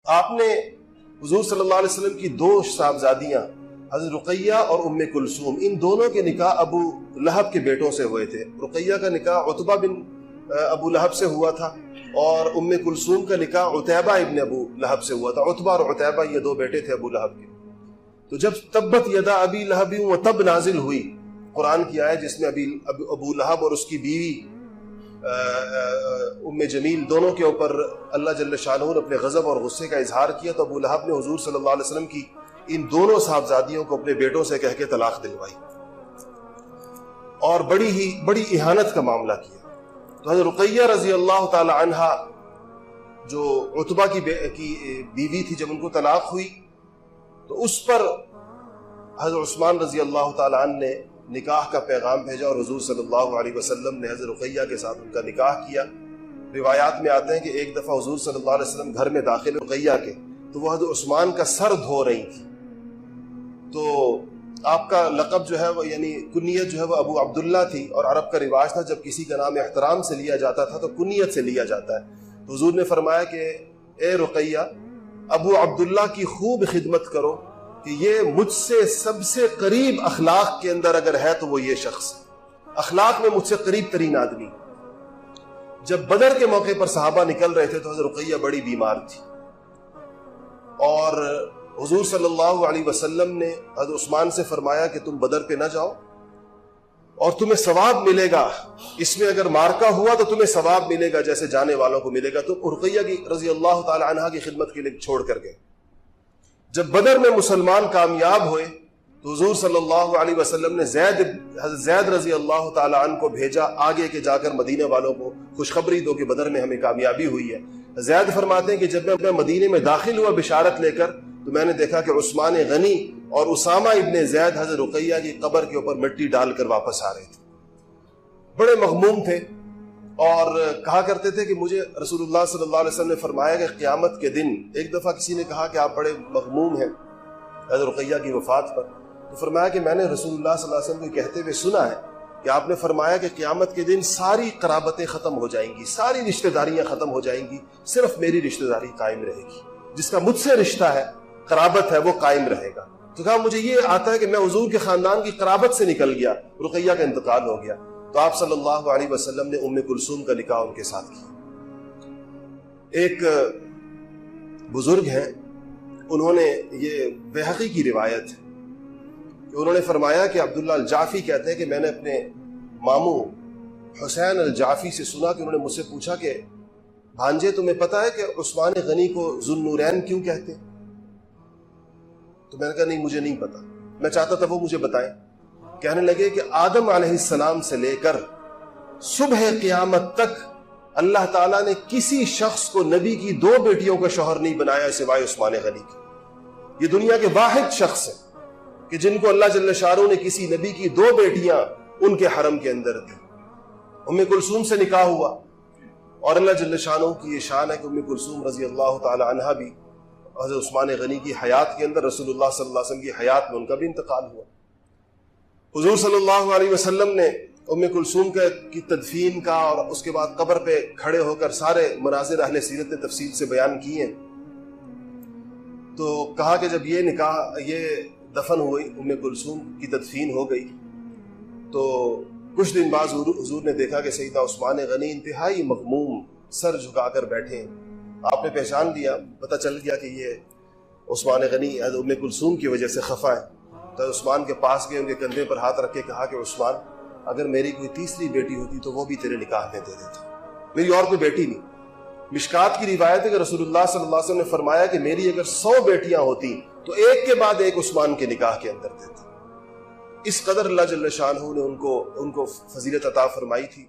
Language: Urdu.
آپ نے حضور صلی اللہ علیہ وسلم کی دو صاحبزادیاں حضرت رقیہ اور ام کلثوم، ان دونوں کے نکاح ابو لہب کے بیٹوں سے ہوئے تھے۔ رقیہ کا نکاح عتبہ بن ابو لہب سے ہوا تھا، اور ام کلثوم کا نکاح عتیبہ ابن ابو لہب سے ہوا تھا۔ عتبہ اور عتیبہ یہ دو بیٹے تھے ابو لہب کے۔ تو جب تبت یدا ابی لہب وتب نازل ہوئی، قرآن کی آیت جس میں ابو لہب اور اس کی بیوی ام جمیل دونوں کے اوپر اللہ جل شانہ نے اپنے غضب اور غصے کا اظہار کیا، تو ابو لہب نے حضور صلی اللہ علیہ وسلم کی ان دونوں صاحبزادیوں کو اپنے بیٹوں سے کہہ کے طلاق دلوائی، اور بڑی اہانت کا معاملہ کیا۔ تو حضرت رقیہ رضی اللہ تعالی عنہا جو عتبہ کی بیوی تھی، جب ان کو طلاق ہوئی تو اس پر حضرت عثمان رضی اللہ تعالی عنہ نے نکاح کا پیغام بھیجا، اور حضور صلی اللہ علیہ وسلم نے حضرت رقیہ کے ساتھ ان کا نکاح کیا۔ روایات میں آتے ہیں کہ ایک دفعہ حضور صلی اللہ علیہ وسلم گھر میں داخل رقیہ کے، تو وہ حضرت عثمان کا سر دھو رہی تھی۔ تو آپ کا لقب جو ہے وہ یعنی کنیت جو ہے وہ ابو عبداللہ تھی، اور عرب کا رواج تھا جب کسی کا نام احترام سے لیا جاتا تھا تو کنیت سے لیا جاتا ہے۔ تو حضور نے فرمایا کہ اے رقیہ، ابو عبداللہ کی خوب خدمت کرو، کہ یہ مجھ سے سب سے قریب اخلاق کے اندر اگر ہے تو وہ یہ شخص، اخلاق میں مجھ سے قریب ترین آدمی۔ جب بدر کے موقع پر صحابہ نکل رہے تھے تو حضرت رقیہ بڑی بیمار تھی، اور حضور صلی اللہ علیہ وسلم نے حضرت عثمان سے فرمایا کہ تم بدر پہ نہ جاؤ، اور تمہیں ثواب ملے گا، اس میں اگر مارکا ہوا تو تمہیں ثواب ملے گا جیسے جانے والوں کو ملے گا۔ تو رقیہ کی رضی اللہ تعالی عنہا کی خدمت کے لیے چھوڑ کر گئے۔ جب بدر میں مسلمان کامیاب ہوئے تو حضور صلی اللہ علیہ وسلم نے حضرت زید رضی اللہ تعالی عنہ کو بھیجا آگے کہ جا کر مدینہ والوں کو خوشخبری دو کہ بدر میں ہمیں کامیابی ہوئی ہے۔ زید فرماتے ہیں کہ جب میں مدینے میں داخل ہوا بشارت لے کر، تو میں نے دیکھا کہ عثمان غنی اور اسامہ ابن زید حضرت رقیہ کی قبر کے اوپر مٹی ڈال کر واپس آ رہے تھے، بڑے مغموم تھے، اور کہا کرتے تھے کہ مجھے رسول اللہ صلی اللہ علیہ وسلم نے فرمایا کہ قیامت کے دن، ایک دفعہ کسی نے کہا کہ آپ بڑے مغموم ہیں حضرت رقیہ کی وفات پر، تو فرمایا کہ میں نے رسول اللہ صلی اللہ علیہ وسلم کو کہتے ہوئے سنا ہے کہ آپ نے فرمایا کہ قیامت کے دن ساری قرابتیں ختم ہو جائیں گی، ساری رشتہ داریاں ختم ہو جائیں گی، صرف میری رشتہ داری قائم رہے گی، جس کا مجھ سے رشتہ ہے، قرابت ہے، وہ قائم رہے گا۔ تو کہا مجھے یہ آتا ہے کہ میں حضور کے خاندان کی قرابت سے نکل گیا، رقیہ کا انتقال ہو گیا، تو آپ صلی اللہ علیہ وسلم نے ام کلثوم کا نکاح ان کے ساتھ کیا۔ ایک بزرگ ہیں، انہوں نے، یہ بہقی کی روایت ہے کہ انہوں نے فرمایا کہ عبداللہ الجعفی کہتے ہیں کہ میں نے اپنے ماموں حسین الجعفی سے سنا کہ انہوں نے مجھ سے پوچھا کہ بھانجے تمہیں پتا ہے کہ عثمان غنی کو ذو النورین کیوں کہتے ہیں؟ تو میں نے کہا نہیں، مجھے نہیں پتا، میں چاہتا تھا وہ مجھے بتائیں۔ کہنے لگے کہ آدم علیہ السلام سے لے کر صبح قیامت تک اللہ تعالیٰ نے کسی شخص کو نبی کی 2 بیٹیوں کا شوہر نہیں بنایا سوائے عثمان غنی کے۔ یہ دنیا کے واحد شخص ہیں کہ جن کو اللہ جل شانہ نے کسی نبی کی 2 بیٹیاں ان کے حرم کے اندر دی۔ ام کلثوم سے نکاح ہوا، اور اللہ جل شانہ کی یہ شان ہے کہ ام کلثوم رضی اللہ تعالی عنہا بھی حضرت عثمان غنی کی حیات کے اندر، رسول اللہ صلی اللہ علیہ وسلم کی حیات میں ان کا بھی انتقال ہوا۔ حضور صلی اللہ علیہ وسلم نے ام کلثوم کی تدفین کا اور اس کے بعد قبر پہ کھڑے ہو کر سارے مناظر اہل سیرت نے تفصیل سے بیان کیے ہیں۔ تو کہا کہ جب یہ دفن ہوئی، ام کلثوم کی تدفین ہو گئی، تو کچھ دن بعد حضور نے دیکھا کہ سیدنا عثمان غنی انتہائی مغموم سر جھکا کر بیٹھے ہیں۔ آپ نے پہچان لیا، پتہ چل گیا کہ یہ عثمان غنی ام کلثوم کی وجہ سے خفا ہے۔ تو عثمان کے پاس گئے، ان کے کندھے پر ہاتھ رکھ کے کہا کہ عثمان، اگر میری کوئی تیسری بیٹی ہوتی تو وہ بھی تیرے نکاح میں دے دیتا، میری اور کوئی بیٹی نہیں۔ مشکات کی روایت ہے کہ رسول اللہ صلی اللہ علیہ وسلم نے فرمایا کہ میری اگر 100 بیٹیاں ہوتی تو ایک کے بعد ایک عثمان کے نکاح کے اندر دیتا۔ اس قدر اللہ جل شانہ نے ان کو فضیلت عطا فرمائی تھی۔